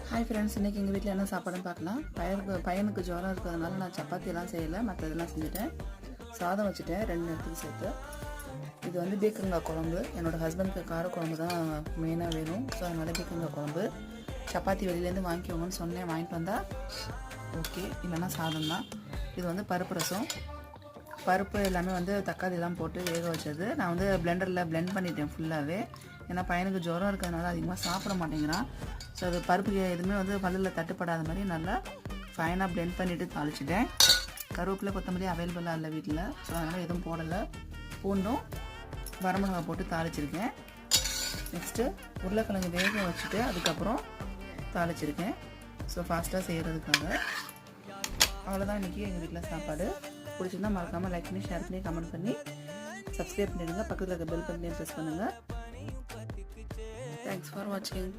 Hi friends, இன்றைக்கி எங்கள் வீட்டில் என்ன சாப்பாடுன்னு பார்க்கலாம். பையனுக்கு ஜுரம் இருக்கிறதுனால நான் சப்பாத்தியெல்லாம் செய்யலை, மற்றதெல்லாம் செஞ்சுட்டேன். சாதம் வச்சுட்டேன் 2 நேரத்துக்கு சேர்த்து. இது வந்து பீக்கங்காய் குழம்பு. என்னோடய ஹஸ்பண்டுக்கு கார குழம்பு தான் மெயினாக வேணும். ஸோ அதனால் பீக்கங்காய் குழம்பு. சப்பாத்தி வெளியிலேருந்து வாங்கிக்கோங்கன்னு சொன்னேன், வாங்கிட்டு வந்தால் ஓகே, இல்லைன்னா சாதம் தான். இது வந்து பருப்பு ரசம். பருப்பு எல்லாமே வந்து தக்காளிலாம் போட்டு வேக வச்சது. நான் வந்து பிளெண்டரில் பிளெண்ட் பண்ணிட்டேன் ஃபுல்லாகவே. ஏன்னா பையனுக்கு ஜுரம் இருக்கிறதுனால அதிகமாக சாப்பிட மாட்டேங்கிறான். ஸோ அது பருப்பு எதுவுமே வந்து பல்லில் தட்டுப்படாத மாதிரி நல்லா ஃபைனாக பிளெண்ட் பண்ணிவிட்டு தாளிச்சிட்டேன். கருவேப்பிலை கொத்தமல்லி அவைலபிளாக இல்லை வீட்டில், ஸோ அதனால் எதுவும் போடலை. பூண்டும் வரமிளகாய் போட்டு தாளிச்சிருக்கேன். நெக்ஸ்ட்டு உருளைக்கிழங்கு வேக வச்சுட்டு அதுக்கப்புறம் தாளிச்சிருக்கேன். ஸோ ஃபாஸ்ட்டாக செய்கிறதுக்காக. அவ்வளோதான் இன்றைக்கி எங்கள் வீட்டில் சாப்பாடு. பிடிச்சிருந்தால் மறக்காமல் லைக் பண்ணி, ஷேர் பண்ணி, கமெண்ட் பண்ணி, சப்ஸ்கிரைப் பண்ணிடுங்க. பக்கத்தில் இருக்க பெல் பட்டனையும் ப்ரெஸ் பண்ணுங்கள். தேங்க்ஸ் ஃபார் வாட்சிங்.